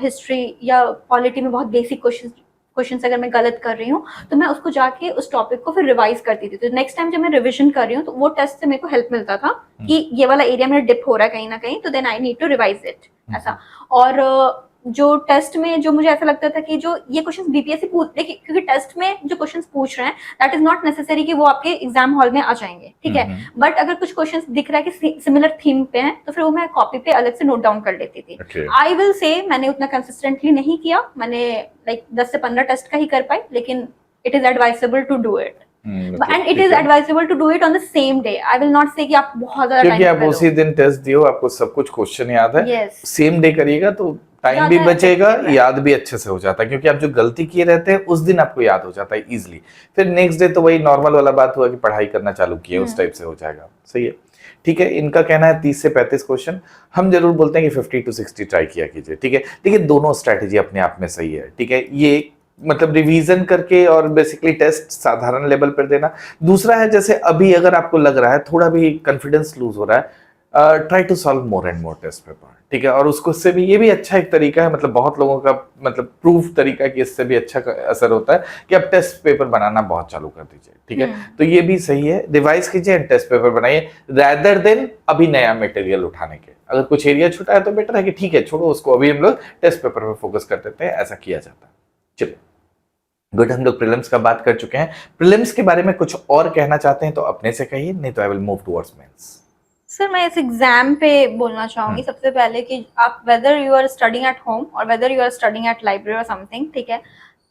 हिस्ट्री या पॉलिटी में बहुत बेसिक क्वेश्चंस अगर मैं गलत कर रही हूँ, तो मैं उसको जाके उस टॉपिक को फिर रिवाइज करती थी। तो नेक्स्ट टाइम जब मैं रिविजन कर रही हूँ, तो वो टेस्ट से मेरे को हेल्प मिलता था कि ये वाला एरिया मेरा डिप हो रहा है कहीं ना कहीं, तो then I need to revise it, ऐसा। और जो टेस्ट में जो मुझे ऐसा लगता था कि जो ये क्वेश्चंस बीपीएससी देखिए, क्योंकि टेस्ट में जो क्वेश्चंस पूछ रहे हैं दैट इज नॉट नेसेसरी कि वो आपके एग्जाम हॉल में आ जाएंगे, ठीक है। बट अगर कुछ क्वेश्चंस दिख रहा है कि सिमिलर थीम पे हैं, तो फिर वो मैं कॉपी पे अलग से नोट डाउन कर लेती थी। आई विल से मैंने उतना कंसिस्टेंटली नहीं किया, मैंने लाइक 10 से 15 टेस्ट का ही कर पाई, लेकिन it is advisable to do it and it is advisable to do it on the same day. I will not say कि आप बहुत ज्यादा क्योंकि आप उसी दिन टेस्ट दियो, आपको सब कुछ क्वेश्चन याद है, सेम डे करिएगा तो टाइम भी बचेगा, याद भी अच्छे से हो जाता है, क्योंकि आप जो गलती किए रहते हैं उस दिन आपको याद हो जाता है इजीली। फिर नेक्स्ट डे तो वही नॉर्मल वाला बात हुआ कि पढ़ाई करना चालू किए, उस टाइप से हो जाएगा। सही है, ठीक है। इनका कहना है 30 से 35 क्वेश्चन, हम जरूर बोलते हैं कि 50 to 60 ट्राई किया कीजिए, ठीक है। देखिए दोनों स्ट्रैटेजी अपने आप में सही है, ठीक है। ये मतलब रिवीजन करके और बेसिकली टेस्ट साधारण लेवल पर देना। दूसरा है, जैसे अभी अगर आपको लग रहा है थोड़ा भी कॉन्फिडेंस लूज हो रहा है, try to solve more and more test paper, ठीक है। और उसको से भी ये भी अच्छा एक तरीका है, मतलब बहुत लोगों का मतलब प्रूफ तरीका है कि इससे भी अच्छा असर होता है कि आप टेस्ट पेपर बनाना बहुत चालू कर दीजिए, ठीक है। तो ये भी सही है, रिवाइज कीजिए एंड टेस्ट पेपर बनाइए, रैदर देन अभी नया मटेरियल उठाने के। अगर कुछ एरिया छूटा है तो बेटर है कि ठीक है छोड़ो उसको, अभी हम लोग टेस्ट पेपर पर फोकस कर देते हैं, ऐसा किया जाता है। चलिए गुड, हम लोग प्रीलिम्स का बात कर चुके हैं। प्रीलिम्स के बारे में कुछ और कहना चाहते हैं तो अपने से कहिए, नहीं तो I will move towards mains. Sir मैं इस एग्जाम पे बोलना चाहूंगी सबसे पहले कि आप whether you are studying at home और whether you are studying at library और समथिंग, ठीक है,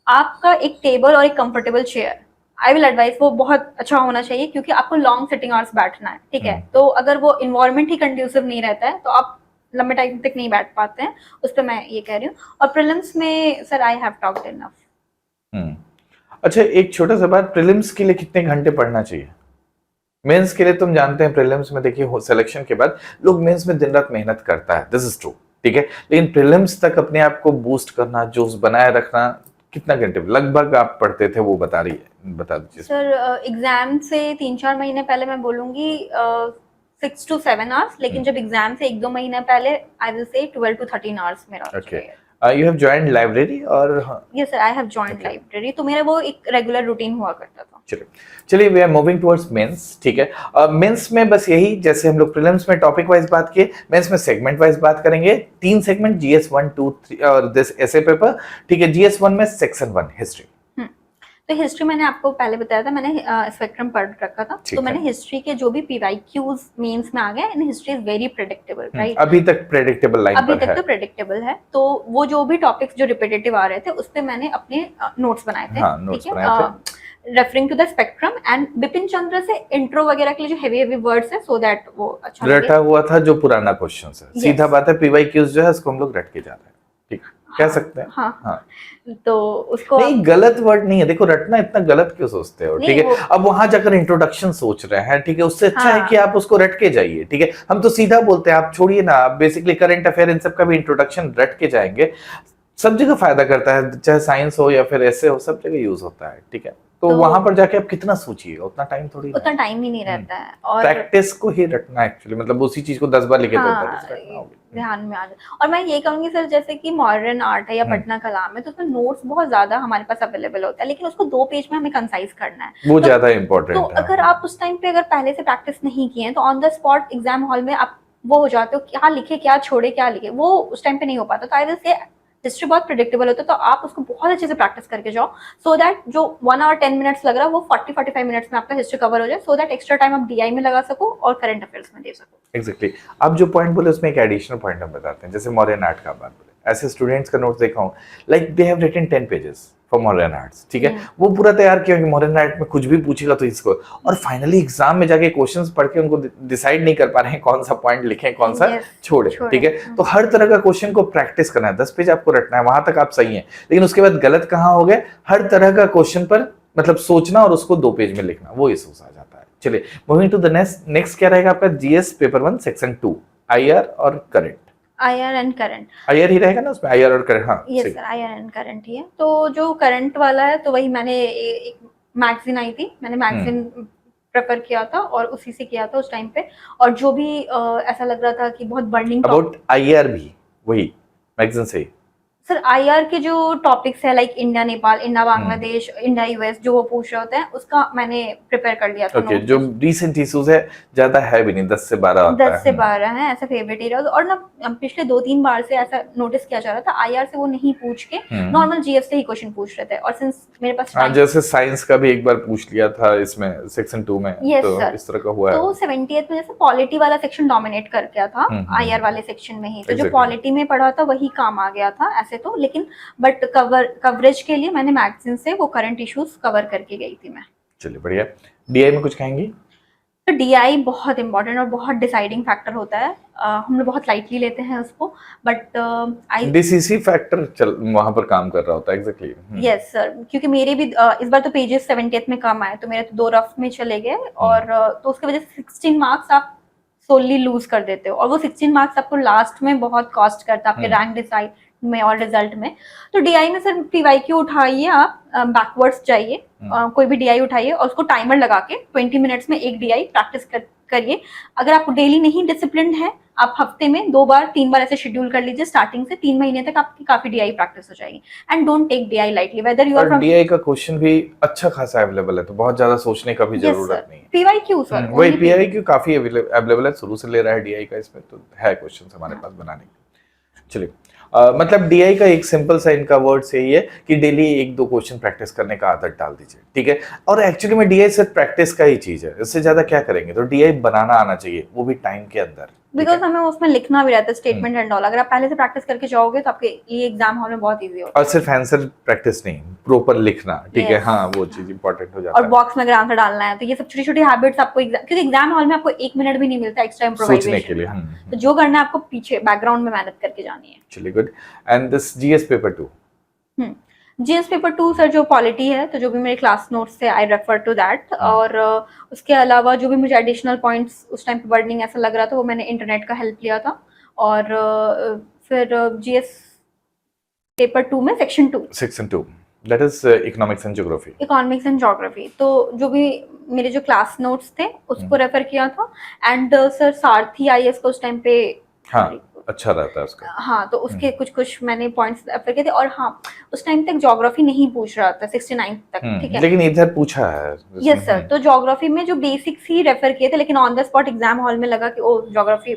आपका एक टेबल और एक comfortable chair, I will advice वो बहुत अच्छा होना चाहिए, क्योंकि आपको लॉन्ग सिटिंग आवर्स बैठना है, ठीक है। तो अगर वो इन्वायरमेंट ही कंड्यूसिव नहीं रहता है तो आप लंबे टाइम तक नहीं बैठ पाते हैं, उस पर मैं ये कह रही हूँ। और प्रीलिम्स में sir I have talked enough. अच्छा, एक छोटा सा बात, प्रीलिम्स के लिए कितने घंटे पढ़ना चाहिए? मेंस के लिए तुम जानते हैं, प्रीलिम्स में देखिए सिलेक्शन के बाद लोग मेंस में दिन रात मेहनत करता है, दिस इज ट्रू, ठीक है, लेकिन प्रीलिम्स तक अपने आप को बूस्ट करना, जोश बनाए रखना, कितना घंटे लगभग आप पढ़ते थे वो बता दीजिए। सर एग्जाम से 3-4 महीने पहले मैं बोलूंगी 6 to 7 आवर्स, लेकिन जब एग्जाम से 1-2 महीने पहले I will say 12 to 13 hours मेरा। Okay, you have joined library और? Yes sir, I have joined library, तो मेरा वो एक रेगुलर रूटीन हुआ करता था। चलिए we are moving towards mains, ठीक है। मेंस में बस यही, जैसे हम लोग प्रीलिम्स में टॉपिक वाइज बात किए, मेंस में सेगमेंट वाइज बात करेंगे। 3 सेगमेंट, जीएस 1, 2, 3 और दिस ऐसे पेपर, ठीक है। जीएस 1 में सेक्शन 1 हिस्ट्री। तो हिस्ट्री मैंने आपको पहले बताया था, मैंने स्पेक्ट्रम पढ़ रखा था, तो मैंने हिस्ट्री के जो भी पीवाईक्यूज मेंस में आ गए, in history is very predictable, right? अभी तक प्रेडिक्टेबल लाइन अभी तक तो प्रेडिक्टेबल है, तो वो जो भी टॉपिक्स जो रिपीटेटिव आ रहे थे उस पे मैंने अपने नोट्स बनाए थे, ठीक है, referring to the Spectrum and Bipin Chandra से इंट्रो वगैरह के लिए जो हेवी वर्ड्स है, सो दैट वो अच्छा रटा हुआ था जो पुराना क्वेश्चन है। सीधा बात है, पीवाईक्यूज जो है उसको हम लोग रट के जा रहे हैं, ठीक, कह सकते हैं। हाँ। तो उसको नहीं, गलत वर्ड नहीं है, देखो रटना इतना गलत क्यों सोचते हो, ठीक है। अब वहां जाकर इंट्रोडक्शन सोच रहे हैं, ठीक है, उससे अच्छा है कि आप उसको रट के जाइए, ठीक है। हम तो सीधा बोलते हैं, आप छोड़िए ना, आप बेसिकली करंट अफेयर इन सब का भी इंट्रोडक्शन रट के जाएंगे, सब जगह फायदा करता है, चाहे साइंस हो या फिर ऐसे हो, सब जगह यूज होता है, ठीक है। तो वहां पर जाके आप कितना सोचिएगा, उतना टाइम ही नहीं रहता है, और प्रैक्टिस को ही रटना एक्चुअली, मतलब उसी चीज को 10 बार लिखे तो ध्यान में आ जाए। और मैं ये कहूंगी सर, जैसे कि मॉडर्न आर्ट है या पटना कलाम है, तो उसमें नोट्स बहुत ज्यादा हमारे पास अवेलेबल होता है, लेकिन उसको 2 पेज में हमें कंसाइज करना है, वो ज्यादा इंपॉर्टेंट है। तो अगर आप उस टाइम पे अगर पहले से प्रैक्टिस नहीं किए तो on the spot exam hall में आप वो हो जाते हो, क्या लिखे क्या छोड़े क्या लिखे, वो उस टाइम पे नहीं हो पाता। तो आई विल से हिस्ट्री बहुत प्रेडिक्टेबल होता है, तो आप उसको बहुत अच्छे से प्रैक्टिस करके जाओ, सो दैट जो 1 hour 10 minutes लग रहा है वो 40-45 मिनट्स में आपका हिस्ट्री कवर हो जाए, सो दैट एक्स्ट्रा टाइम आप डीआई में लगा सको और करंट अफेयर्स में दे सको। एग्जैक्टली। आप जो पॉइंट बोले उसमें एक एडिशनल पॉइंट हम बताते हैं, जैसे मॉडर्न आर्ट का बात बोले, ऐसे स्टूडेंट्स का नोट्स देखा हूँ, like they have written 10 pages for modern arts, ठीक है, वो पूरा तैयार किया कि मॉडर्न आर्ट में कुछ भी पूछेगा तो इसको, और फाइनली एग्जाम में जाके क्वेश्चंस पढ़ के उनको डिसाइड नहीं कर पा रहे हैं कौन सा पॉइंट लिखें कौन सा छोड़े, ठीक है। तो हर तरह का क्वेश्चन को प्रैक्टिस करना है, 10 पेज आपको रटना है, वहां तक आप सही हैं, लेकिन उसके बाद गलत कहाँ हो गए, हर तरह का क्वेश्चन पर मतलब सोचना और उसको 2 पेज में लिखना, वो इशूज आ जाता है। चलिए मूविंग टू द नेक्स्ट क्या रहेगा आपका, जीएस पेपर 1 सेक्शन 2, आईआर और current. IR and current, IR ही रहेगा ना उसमें, आईआर और करंट, हाँ yes sir, IR and current ही है। तो जो करंट वाला है, तो वही मैंने एक मैगजीन आई थी, मैंने मैगजीन प्रेफर किया था और उसी से किया था उस टाइम पे, और जो भी ऐसा लग रहा था कि बहुत बर्निंग अबाउट आईआर भी वही मैगजीन से। सर आईआर के जो टॉपिक्स है, like India Nepal, India Bangladesh, India US, जो वो पूछ रहे होते हैं, उसका मैंने प्रिपेयर कर लिया था। ओके, जो रीसेंट इश्यूज है ज्यादा है भी नहीं, 10 से 12 आता है, 10 से 12 है ऐसा फेवरेट एरिया। और ना पिछले 2-3 बार से ऐसा नोटिस किया जा रहा था, आईआर से वो नहीं पूछ के नॉर्मल जीएस से ही क्वेश्चन पूछ रहे थे, और सिंस मेरे पास जैसे साइंस का भी एक बार पूछ लिया था इसमें सेक्शन 2 में, तो इस तरह का हुआ है। तो 70th में जैसे पॉलिटी वाला सेक्शन डोमिनेट कर गया था आईआर वाले सेक्शन में ही, तो जो पॉलिटी में पढ़ा था वही काम आ गया था ऐसे तो, लेकिन बट कवरेज के लिए मैंने मैगजीन से वो करंट इश्यूज कवर करके गई थी मैं। चलिए बढ़िया। डीआई में कुछ कहेंगी? तो डीआई बहुत इंपॉर्टेंट और बहुत डिसाइडिंग फैक्टर होता है, हम लोग बहुत लाइटली लेते हैं उसको, बट डीसीसी फैक्टर चल वहां पर काम कर रहा होता है, एग्जैक्टली। यस सर, क्योंकि मेरे भी इस बार तो पेजेस 70th में कम आए, तो मेरे तो 2 रफ में चले गए, और तो उसकी वजह से 16 मार्क्स आप सोली लूज कर देते हो, और वो 16 मार्क्स आपको लास्ट में बहुत कॉस्ट करता है आपके रैंक डिसाइड में और रिजल्ट में। तो डीआई में सर पीवाईक्यू उठाइए, आप बैकवर्ड्स जाइए, कोई भी डीआई उठाइए और उसको टाइमर लगा के 20 मिनट्स में एक डीआई प्रैक्टिस करिए। अगर आपको डेली नहीं डिसिप्लिन है, आप हफ्ते में 2 बार 3 बार ऐसे शेड्यूल कर लीजिए, स्टार्टिंग से 3 महीने तक आपकी काफी डीआई प्रैक्टिस हो जाएगी। And don't take DI lightly, whether you are from DI का क्वेश्चन भी अच्छा खासा अवेलेबल है, तो बहुत ज्यादा सोचने का भी जरूरत नहीं है। पीवाईक्यू सर, वही पीवाईक्यू काफी अवेलेबल है, शुरू से ले रहा है डीआई का, इसमें तो है क्वेश्चन हमारे पास बनाने के। चलिए मतलब डीआई का एक सिंपल सा इनका वर्ड से ही है कि डेली 1-2 क्वेश्चन प्रैक्टिस करने का आदत डाल दीजिए, ठीक है। और एक्चुअली में डीआई सिर्फ प्रैक्टिस का ही चीज है, इससे ज्यादा क्या करेंगे, तो डीआई बनाना आना चाहिए, वो भी टाइम के अंदर, बिकॉज हमें उसमें लिखना भी रहता है स्टेटमेंट एंड ऑल। अगर आप पहले से प्रैक्टिस करके जाओगे तो आपके लिए एग्जाम हॉल में बहुत इजी होता है। और सिर्फ आंसर प्रैक्टिस नहीं, प्रॉपर लिखना, ठीक है, हाँ वो चीज इंपॉर्टेंट हो जाता है। और बॉक्स में अगर आंसर डालना है, तो ये सब छोटी छोटी हैबिट्स आपको क्योंकि एग्जाम हॉल में आपको 1 मिनट भी नहीं मिलता एक्स्ट्रा इम्प्रोवाइजेशन सोचने के लिए, तो जो करना है आपको पीछे बैकग्राउंड में मेहनत करके जानी है। चलिए good. And this GS paper 2, GS paper 2 sir जो पॉलिटी है, तो जो भी मेरे क्लास नोट्स थे आई रेफर टू दैट, और उसके अलावा जो भी मुझे एडिशनल पॉइंट्स उस टाइम पे वर्डनिंग ऐसा लग रहा था वो मैंने इंटरनेट का हेल्प लिया था। और फिर जीएस पेपर 2 में section 2 that is economics and geography. Economics and geography, तो जो भी मेरे जो क्लास नोट्स थे उसको रेफर किया था। एंड सर सारथी आईएएस को उस टाइम पे हाँ अच्छा रहता है उसका। हाँ, तो उसके कुछ मैंने पॉइंट्स रेफर किए थे। और हाँ, उस टाइम तक ज्योग्राफी नहीं पूछ रहा था 69 तक, ठीक है, लेकिन इधर पूछा है। Yes sir. तो ज्योग्राफी में जो बेसिक्स ही रेफर किए थे, लेकिन on the spot exam hall में लगा कि ओ ज्योग्राफी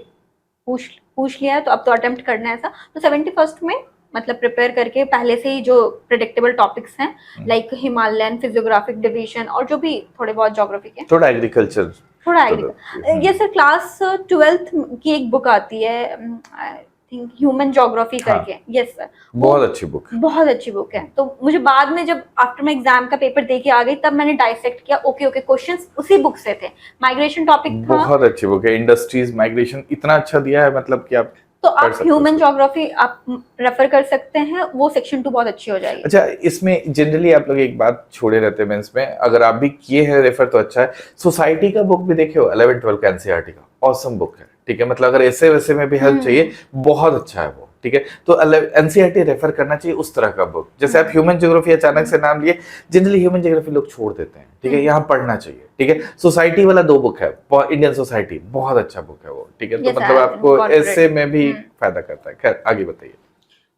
पूछ लिया है तो अब तो अटेम्प्ट करना है ऐसा। तो 71st में मतलब प्रिपेयर करके पहले से ही जो प्रेडिक्टेबल टॉपिक्स हैं लाइक हिमालयन फिजियोग्राफिक डिवीजन और जो भी थोड़े बहुत ज्योग्राफी के, थोड़ा एग्रीकल्चर, थोड़ा ये सर क्लास 12th की एक बुक आती है आई थिंक ह्यूमन ज्योग्राफी करके, यस सर, बहुत अच्छी बुक, बहुत अच्छी बुक है। तो मुझे बाद में जब आफ्टर मैं एग्जाम का पेपर दे के आ गई तब मैंने डाइसेक्ट किया, ओके क्वेश्चंस उसी बुक से थे। माइग्रेशन टॉपिक था, बहुत अच्छी बुक है, इंडस्ट्रीज माइग्रेशन इतना अच्छा दिया है, मतलब कि आप तो आप ह्यूमन ज्योग्राफी आप रेफर कर सकते हैं, वो सेक्शन 2 बहुत अच्छी हो जाएगी। अच्छा, इसमें जनरली आप लोग एक बात छोड़े रहते हैं मेंस में, अगर आप भी किए हैं रेफर तो अच्छा है। सोसाइटी का बुक भी देखिए, 11 12 का एनसीईआरटी का ऑसम बुक है, ठीक है, मतलब अगर ऐसे वैसे में भी हेल्प चाहिए बहुत अच्छा है वो, ठीक है। तो एनसीईआरटी रेफर करना चाहिए उस तरह का बुक। जैसे आप ह्यूमन ज्योग्राफी अचानक से नाम लिए, जनरली ह्यूमन ज्योग्राफी लोग छोड़ देते हैं, ठीक है, यहाँ पढ़ना चाहिए, ठीक है। सोसाइटी वाला 2 बुक है, इंडियन सोसाइटी बहुत अच्छा बुक है वो, ठीक है। तो मतलब आपको ऐसे में भी फायदा करता है। खैर आगे बताइए।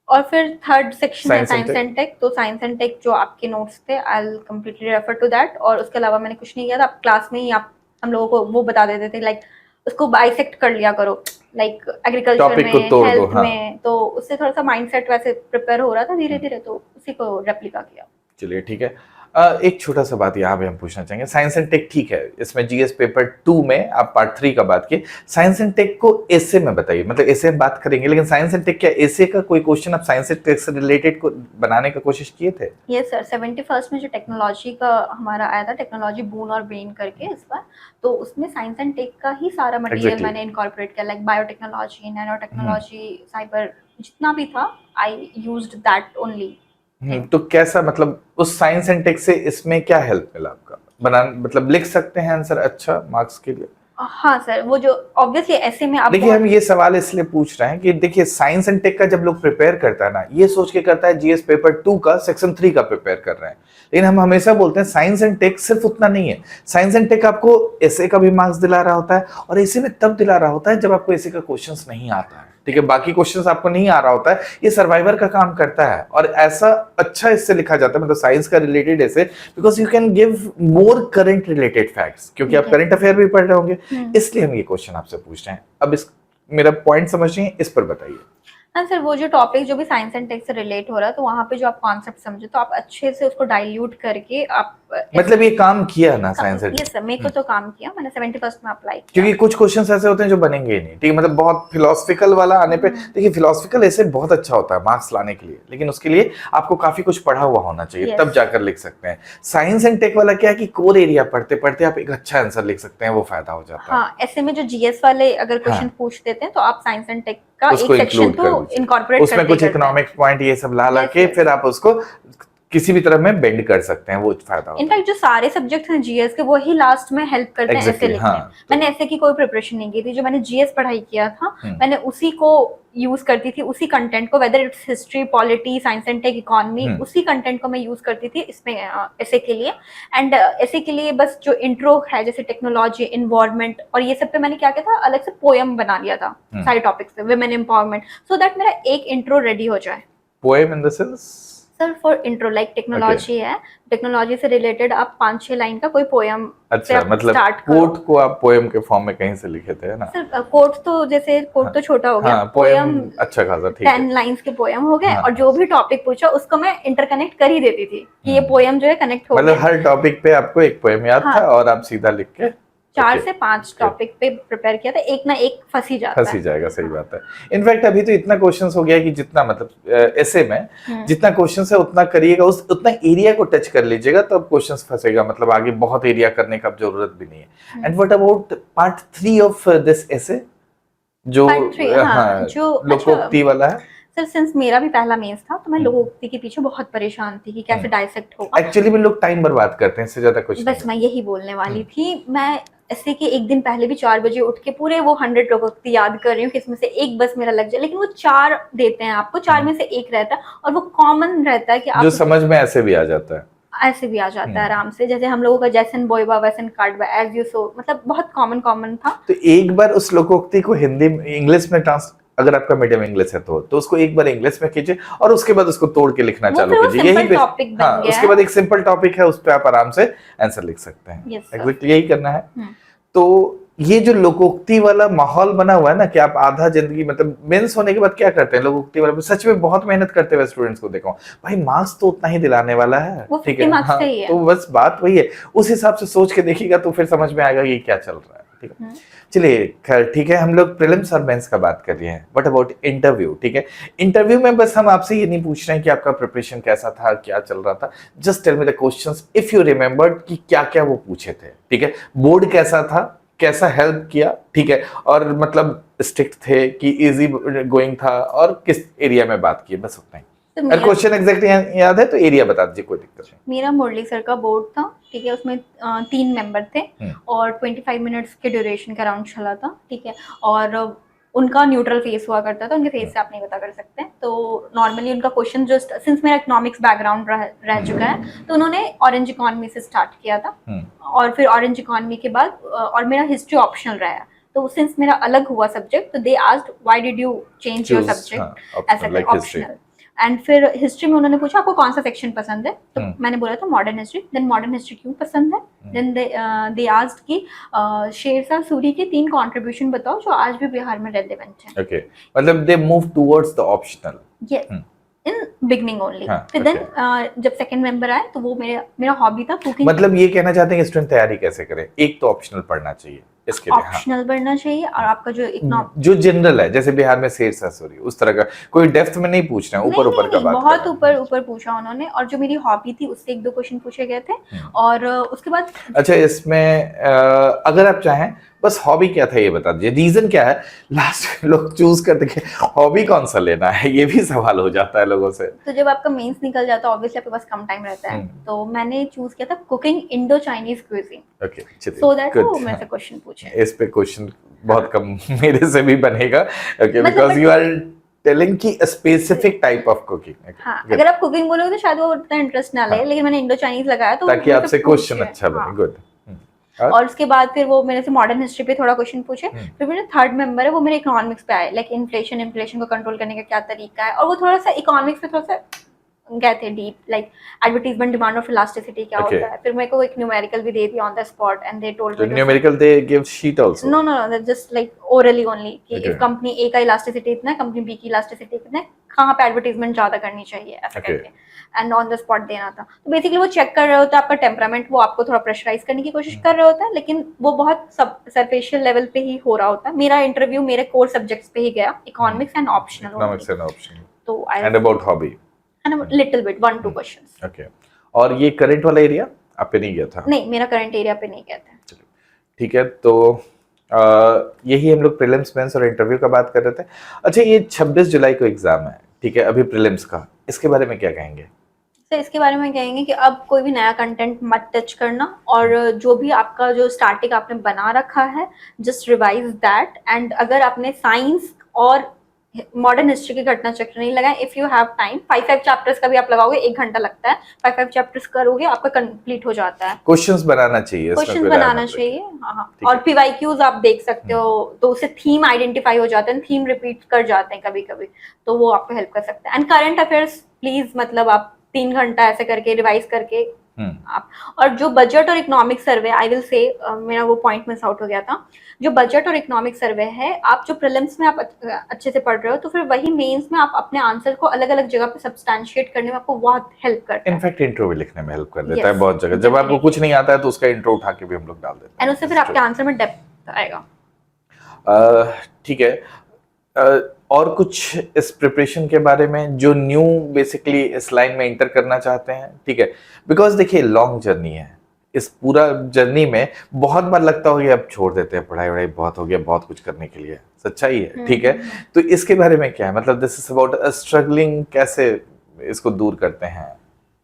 और फिर थर्ड सेक्शन है साइंस एंड टेक। तो साइंस एंड टेक जो आपके नोट्स थे I will completely refer to that, और उसके अलावा मैंने कुछ नहीं किया था। क्लास में ही आप हम लोगों को वो बता देते थे लाइक उसको बाइसेक्ट कर लिया करो, लाइक एग्रीकल्चर में, हेल्थ में, तो उससे थोड़ा सा माइंडसेट वैसे प्रिपेयर हो रहा था धीरे धीरे, तो उसी को रेप्लिका किया। चलिए ठीक है। एक छोटा सा बात यहाँ पे हम पूछना चाहेंगे, साइंस एंड टेक ठीक है, इसमें जीएस पेपर 2 में आप पार्ट 3 का बात किए, साइंस एंड टेक को एसे में बताइए, मतलब एसे में बात करेंगे, लेकिन साइंस एंड टेक क्या एसे का कोई क्वेश्चन आप साइंस एंड टेक से रिलेटेड को बनाने का कोशिश किए थे? यस सर, 71st में जो टेक्नोलॉजी का हमारा आया था, टेक्नोलॉजी बून और ब्रेन करके इस बार, तो उसमें साइंस एंड टेक का ही सारा मटेरियल मैंने इनकॉर्पोरेट किया, like biotechnology, nano technology, cyber, जितना भी था आई यूज्ड दैट ओनली। तो कैसा, मतलब उस साइंस एंड टेक से इसमें क्या हेल्प मिला आपका? मतलब लिख सकते हैं आंसर अच्छा मार्क्स के लिए? हाँ सर, वो जो ऑब्वियसली ऐसे में आप देखिए हम ये सवाल इसलिए पूछ रहे हैं कि देखिए साइंस एंड टेक का जब लोग प्रिपेयर करता है ना, ये सोच के करता है जीएस पेपर 2 का सेक्शन 3 का प्रिपेयर कर रहे हैं, लेकिन हम हमेशा बोलते हैं साइंस एंड टेक सिर्फ उतना नहीं है। साइंस एंड टेक आपको एसे का भी मार्क्स दिला रहा होता है, और एसे में तब दिला रहा होता है जब आपको एसे का क्वेश्चंस नहीं आता है, ठीक है, बाकी क्वेश्चंस आपको नहीं आ रहा होता है, ये सर्वाइवर का काम करता है। और ऐसा अच्छा इससे लिखा जाता है, मतलब साइंस का रिलेटेड ऐसे, because you can give more current related facts, क्योंकि आप करंट अफेयर भी पढ़ रहे होंगे, इसलिए हम ये क्वेश्चन आपसे पूछ रहे हैं। अब इस मेरा पॉइंट समझिए, इस पर बताइए। हाँ सर, वो जो टॉपिक जो भी साइंस एंड टेक से रिलेट हो रहा है, तो वहाँ पे जो आप कॉन्सेप्ट समझे तो आप अच्छे से उसको डाइल्यूट करके आप मतलब ये काम किया ना साइंस एंड? यस सर, मेरे को तो काम किया, मैंने 71st में अप्लाई किया। क्योंकि कुछ क्वेश्चंस ऐसे होते हैं जो बनेंगे ही नहीं, ठीक है, मतलब बहुत फिलोसफिकल वाला आने पे, देखिए फिलोसफिकल ऐसे बहुत अच्छा होता है मार्क्स लाने के लिए, लेकिन उसके लिए आपको काफी कुछ पढ़ा हुआ होना चाहिए, तब जाकर लिख सकते हैं। साइंस एंड टेक वाला क्या है कि कोर एरिया पढ़ते पढ़ते आप एक अच्छा आंसर लिख सकते हैं, वो फायदा हो जाता है। हाँ, ऐसे में जो जीएस वाले अगर क्वेश्चन पूछ देते हैं तो आप साइंस एंड टेक का एक सेक्शन तो इनकॉर्पोरेट उसमें कुछ इकोनॉमिक्स पॉइंट ये सब ला के फिर आप उसको किसी भी तरह में बेंड कर सकते हैं, वो फायदा होता है। इनफैक्ट जो सारे सब्जेक्ट हैं जीएस के, वो ही लास्ट में हेल्प करते हैं ऐसे लिखने में। मैंने ऐसे की कोई प्रिपरेशन नहीं की थी, जो मैंने जीएस पढ़ाई किया था मैंने उसी को यूज करती थी, उसी कंटेंट को, whether it's history, polity, science and tech, economy, उसी कंटेंट को मैं यूज करती थी इसमें ऐसे के लिए। एंड ऐसे के लिए बस जो इंट्रो है जैसे टेक्नोलॉजी, इन्वायरमेंट और ये सब पे मैंने क्या किया था, अलग से पोएम बना लिया था सारे टॉपिक्स पे, विमेन एम्पावरमेंट, सो दैट मेरा एक इंट्रो रेडी हो जाए। Poem in the sense sir for intro, like technology है, टेक्नोलॉजी से रिलेटेड आप 5-6 लाइन का कोई पोएम, अच्छा, मतलब कोट को आप पोएम के फॉर्म में कहीं से लिखे थे, है ना? सर कोट तो जैसे कोट तो छोटा हो गया, पोएम अच्छा खासा, ठीक है, 10 लाइन्स के पोएम हो गए, और जो भी टॉपिक पूछा उसको मैं इंटरकनेक्ट कर ही देती थी कि ये पोएम जो है कनेक्ट हो, मतलब हर टॉपिक पे आपको एक पोएम याद था और आप सीधा लिख के 4 से 5 टॉपिक पे प्रिपेयर किया था, एक ना एक फंस ही जाएगा, सही बात है। इनफैक्ट अभी तो इतना क्वेश्चंस हो गया कि जितना मतलब ऐसे में जितना क्वेश्चंस है उतना करिएगा, उतना एरिया को टच कर लीजिएगा, तब क्वेश्चंस फंसेगा, मतलब आगे बहुत एरिया करने का जरूरत भी नहीं है। And what about part 3 of this एसे, जो लोकोक्ति वाला है? सर सिंस मेरा भी पहला मेंस था तो मैं लोकोक्ति के पीछे बहुत परेशान थी कि कैसे डाइसेक्ट होगा। एक्चुअली में लोग टाइम बर्बाद करते हैं, इससे ज्यादा कुछ नहीं। बस मैं यही बोलने वाली थी। मैं ऐसे कि एक दिन पहले भी 4 बजे उठ के पूरे वो 100 लोकोक्ति याद कर रही हूँ कि इसमें से एक बस मेरा लग जाए, लेकिन वो 4 देते हैं आपको, 4 में से एक रहता है और वो कॉमन रहता है कि आप जो समझ में ऐसे भी आ जाता है, ऐसे भी आ जाता है आराम से। जैसे हम लोगों का जैसन बोयबा वैसन काटबा एज यू सो, मतलब बहुत कॉमन था। तो एक बार उस लोकोक्ति को हिंदी इंग्लिश में अगर आपका मीडियम इंग्लिश है तो उसको एक बार इंग्लिश में कीजिए और उसके बाद उसको तोड़ के लिखना चालू कीजिए। यही टॉपिक हाँ, उसके बाद एक सिंपल टॉपिक है, उस पर आप आराम से आंसर लिख सकते हैं। एग्जैक्टली यही करना है। तो ये जो लोकोक्ति वाला माहौल बना हुआ है ना कि आप आधा जिंदगी मतलब मेंस होने के बाद क्या करते हैं लोकोक्ति वाला, सच में बहुत मेहनत करते हुए स्टूडेंट्स को देखा हूं, भाई मार्क्स तो उतना ही दिलाने वाला है, ठीक है। हाँ, तो बस बात वही है, उस हिसाब से सोच के देखिएगा तो फिर समझ में आएगा कि क्या चल रहा है, ठीक है। चलिए खैर ठीक है, हम लोग प्रीलिम्स और मेंस का बात कर रहे हैं, बट अबाउट इंटरव्यू, ठीक है। इंटरव्यू में बस हम आपसे ये नहीं पूछ रहे हैं कि आपका प्रिपरेशन कैसा था, क्या चल रहा था, just tell me the questions if you remembered कि क्या क्या वो पूछे थे, ठीक है। बोर्ड कैसा था, कैसा हेल्प किया, ठीक है, और मतलब स्ट्रिक्ट थे कि इजी गोइंग था, और किस एरिया में बात की, बस उतना ही। अगर क्वेश्चन एग्जैक्टली याद है तो एरिया बता दीजिए, कोई दिक्कत नहीं। मेरा मुरली सर का बोर्ड था, ठीक है, उसमें 3 मेंबर थे और 25 मिनट्स के ड्यूरेशन का राउंड चला था, ठीक है। और उनका न्यूट्रल फेस हुआ करता था, उनके फेस से आप नहीं पता कर सकते। तो नॉर्मली उनका क्वेश्चन जस्ट सिंस मेरा इकोनॉमिक्स बैकग्राउंड रह चुका है तो उन्होंने ऑरेंज इकोनॉमी से स्टार्ट किया था और फिर ऑरेंज इकोनॉमी के बाद और मेरा हिस्ट्री ऑप्शनल रहा, तो सिंस मेरा अलग हुआ सब्जेक्ट तो they asked why did you change your subject ऐसा ऑप्शनल। एंड फिर हिस्ट्री में उन्होंने पूछा आपको कौन सा सेक्शन पसंद है, तो मैंने बोला था modern history. Then modern history क्यों पसंद है, देन दे आस्क्ड कि शेरशाह सूरी के 3 कंट्रीब्यूशन बताओ जो आज भी बिहार में रेलेवेंट है। ओके, मतलब they move towards the optional, yes, in beginning only. फिर देन जब सेकंड मेंबर आए तो वो मेरा हॉबी था कुकिंग। मतलब ये कहना चाहते हैं कि स्टूडेंट तैयारी कैसे करे, एक तो ऑप्शनल पढ़ना चाहिए इसके लिए, ऑप्शनल पढ़ना चाहिए, और आपका जो जनरल है जैसे बिहार में शेरशाह सूरी उस तरह का कोई डेप्थ में नहीं पूछ रहे हैं, ऊपर ऊपर का बात बहुत ऊपर पूछा उन्होंने, और जो मेरी हॉबी थी उससे 1-2 क्वेश्चन पूछे गए थे। और उसके बाद अच्छा, इसमें अगर आप चाहें बस हॉबी क्या था ये बता दीजिए, रीजन क्या है, लास्ट लोग चूज करते हैं हॉबी कौन सा लेना है, ये भी सवाल हो जाता है लोगों से। तो जब आपका मेंस निकल जाता है ऑब्वियसली आपके पास कम टाइम रहता है, तो मैंने चूज किया था cooking Indo Chinese cuisine, okay, चलिए, सो दैट वो मेरे से क्वेश्चन पूछे। इस पे क्वेश्चन बहुत कम मेरे से भी बनेगा, okay, because you are telling की स्पेसिफिक टाइप ऑफ कुकिंग। हाँ, अगर आप कुकिंग बोलोगे तो शायद वो उतना इंटरेस्ट ना ले, लेकिन मैंने इंडो चाइनीज लगाया तो ताकि आपसे क्वेश्चन अच्छा बने। गुड। और उसके बाद फिर वो मेरे से मॉडर्न हिस्ट्री पे थोड़ा क्वेश्चन पूछे। फिर मेरा थर्ड मेंबर है वो मेरे इकोनॉमिक्स पे आए, लाइक इन्फ्लेशन को कंट्रोल करने का क्या तरीका है, और वो थोड़ा सा इकोनॉमिक्स पे थोड़ा सा गए थे deep, like advertisement demand of elasticity क्या होता है। फिर मेरे को एक न्यूमेरिकल भी दे दी on the spot and they told me numerical they give sheet also, no just like orally only कि इफ कंपनी ए का इलास्टिसिटी इतना है, कंपनी बी की इलास्टिसिटी कितना है, कहां पे एडवर्टाइजमेंट ज्यादा करनी चाहिए, ऐसा करके एंड ऑन द स्पॉट देना था। तो बेसिकली वो चेक कर रहे होते हैं आपका टेम्परामेंट, वो आपको थोड़ा प्रेशराइज करने की कोशिश कर रहे होते हैं, लेकिन वो बहुत सरफेशियल लेवल पे ही हो रहा होता है। मेरा इंटरव्यू मेरे कोर सब्जेक्ट्स पे ही गया, इकोनॉमिक्स एंड ऑप्शनल। तो and about hobby and a little bit 1-2 questions. Okay. और ये करंट वाला एरिया आप पे नहीं गया था? नहीं, मेरा करंट एरिया पे नहीं गया था। चलिए ठीक है, तो यही हम लोग प्रीलिम्स मेंस और इंटरव्यू का बात कर रहे थे। अच्छा, ये 26 जुलाई को एग्जाम है, ठीक है, अभी प्रीलिम्स का, इसके बारे में क्या कहेंगे? तो इसके बारे में कहेंगे कि अब कोई भी नया कंटेंट मत टच करना, और जो भी आपका जो स्टार्टिंग आपने बना रखा है जस्ट रिवाइज दैट। एंड अगर आपने साइंस और मॉडर्न हिस्ट्री के घटना चक्र नहीं लगाए, if you have time 5 chapters का भी आप लगाओगे 1 घंटा लगता है, 5 चैप्टर्स करोगे आपका कंप्लीट हो जाता है। क्वेश्चंस बनाना चाहिए, क्वेश्चंस बनाना चाहिए, हाँ। और पीवाईक्यूज आप देख सकते हो, तो उससे थीम आइडेंटिफाई हो जाते हैं, थीम रिपीट कर जाते हैं कभी कभी, तो वो आपको हेल्प कर सकते हैं। एंड करंट अफेयर्स प्लीज, मतलब आप 3 घंटा ऐसे करके रिवाइज करके आप, और जो बजट और economic survey, I will say मेरा वो पॉइंट मिस आउट हो गया था, जो बजट और इकोनॉमिक सर्वे है, आप जो प्रीलिम्स में आप अच्छे से पढ़ रहे हो तो फिर वही मेंस में आप अपने आंसर को अलग अलग जगह पे सब्सटैंशिएट करने में आपको बहुत हेल्प करता है। इनफैक्ट इंट्रो भी लिखने में हेल्प कर देता है बहुत जगह, जब आपको कुछ नहीं आता है तो उसका इंट्रो उठा के भी हम लोग डाल देते हैं, एंड उससे फिर आपके आंसर में डेप्थ आएगा। ठीक है, और कुछ इस प्रिपरेशन के बारे में जो न्यू बेसिकली इस लाइन में इंटर करना चाहते हैं, ठीक है, बिकॉज देखिए लॉन्ग जर्नी है, इस पूरा जर्नी में बहुत बार लगता हो कि अब छोड़ देते हैं, पढ़ाई वढ़ाई बहुत हो गया, बहुत कुछ करने के लिए, सच्चाई है, ठीक है। तो इसके बारे में क्या है, मतलब दिस इज अबाउट स्ट्रगलिंग, कैसे इसको दूर करते हैं?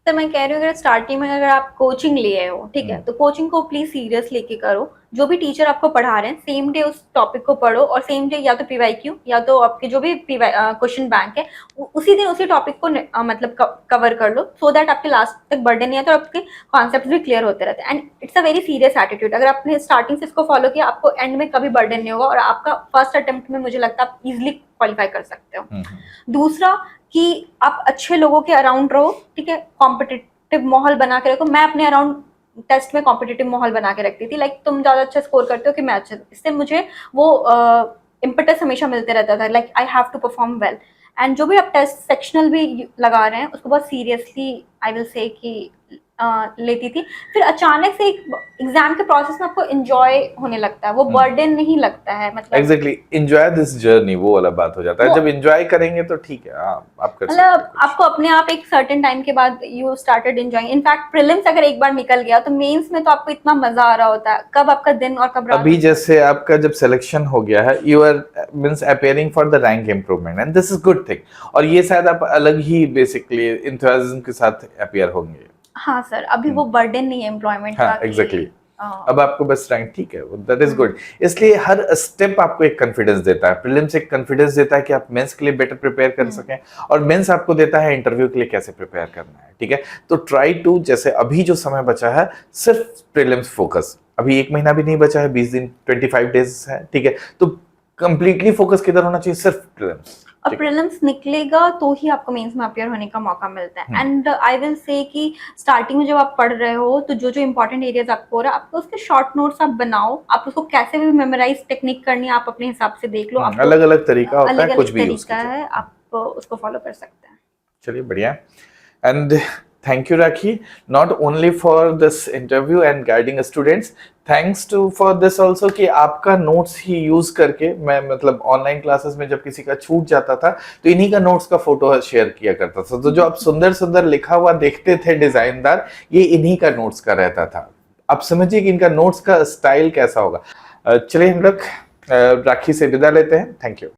तो मैं कह रही हूँ, अगर स्टार्टिंग में अगर आप कोचिंग लिए हो, ठीक है, तो कोचिंग को प्लीज सीरियस लेके करो। जो भी टीचर आपको पढ़ा रहे हैं सेम डे उस टॉपिक को पढ़ो, और सेम डे या तो पीवाईक्यू या तो आपके जो भी क्वेश्चन बैंक है उसी दिन उसी टॉपिक को मतलब कवर कर लो, सो दैट आपके लास्ट तक बर्डन नहीं आता और आपके कॉन्सेप्ट भी क्लियर होते रहते हैं। And it's a very serious attitude. अगर आपने स्टार्टिंग से इसको फॉलो किया, आपको एंड में कभी बर्डन नहीं होगा, और आपका फर्स्ट अटेम्प्ट में मुझे लगता है आप इजिली क्वालिफाई कर सकते हो। दूसरा कि आप अच्छे लोगों के अराउंड रहो, ठीक है, कॉम्पिटिटिव माहौल बना के रखो। मैं अपने अराउंड टेस्ट में कॉम्पिटिटिव माहौल बना के रखती थी, लाइक तुम ज्यादा अच्छा स्कोर करते हो कि मैं अच्छा, इससे मुझे वो इम्पटस हमेशा मिलते रहता था, like I have to perform well. And जो भी आप टेस्ट सेक्शनल भी लगा रहे हैं उसको बहुत सीरियसली आई विल से कि लेती थी। फिर अचानक से एक एग्जाम के प्रोसेस में आपको एंजॉय होने लगता है, वो बर्डन नहीं लगता है। मतलब एग्जैक्टली, एंजॉय दिस जर्नी, वो वाला बात हो जाता है। जब एंजॉय करेंगे तो ठीक है, आप कर सकते हैं। मतलब आपको अपने आप एक सर्टेन टाइम के बाद you started enjoying. In fact prelims अगर एक बार निकल गया तो मेंस में तो आपको इतना मजा आ रहा होता है, कब आपका दिन और कब रात। अभी जैसे आपका जब सिलेक्शन हो गया है, you are means appearing for the rank improvement, and this is good thing. और ये शायद आप अलग ही बेसिकली एंथुसियाज्म के साथ अपियर होंगे। हाँ सर, अभी वो बर्डन नहीं है एम्प्लॉयमेंट का। हाँ एग्जैक्टली, अब आपको बस रैंक ठीक है, दैट इज गुड। इसलिए हर स्टेप आपको एक कॉन्फिडेंस देता है। प्रीलिम्स एक कॉन्फिडेंस देता है कि आप मेंस के लिए बेटर प्रिपेयर कर सकें, और मेंस आपको देता है इंटरव्यू के लिए कैसे प्रिपेयर करना है, ठीक है। तो ट्राई टू, जैसे अभी जो समय बचा है सिर्फ प्रीलिम्स फोकस, अभी 1 महीना भी नहीं बचा है, 20 दिन 25 डेज है, ठीक है। तो कंप्लीटली फोकस किधर होना चाहिए, सिर्फ प्रीलिम्स। और प्रीलिम्स निकलेगा तो ही आपको मेंस में अपियर होने का मौका मिलता है। एंड आई विल से कि स्टार्टिंग में जब आप पढ़ रहे हो तो जो जो इंपॉर्टेंट एरियाज आपको हो रहा है, आपको उसके शॉर्ट नोट्स आप बनाओ। आप उसको कैसे भी मेमोराइज टेक्निक करनी है आप अपने हिसाब से देख लो। अलग अलग तरीका होता है, कुछ भी यूज तरीका है, आप उसको फॉलो कर सकते हैं। चलिए बढ़िया। And thank you Rakhi, not only for this interview and guiding students, thanks to for this also कि आपका नोट्स ही यूज करके मैं मतलब ऑनलाइन क्लासेस में जब किसी का छूट जाता था तो इन्हीं का नोट्स का फोटो शेयर किया करता था। तो जो आप सुंदर सुंदर लिखा हुआ देखते थे डिजाइनदार, ये इन्हीं का नोट्स का रहता था। आप समझिए कि इनका नोट्स का स्टाइल कैसा होगा। चलिए हम लोग राखी से विदा लेते हैं। Thank you.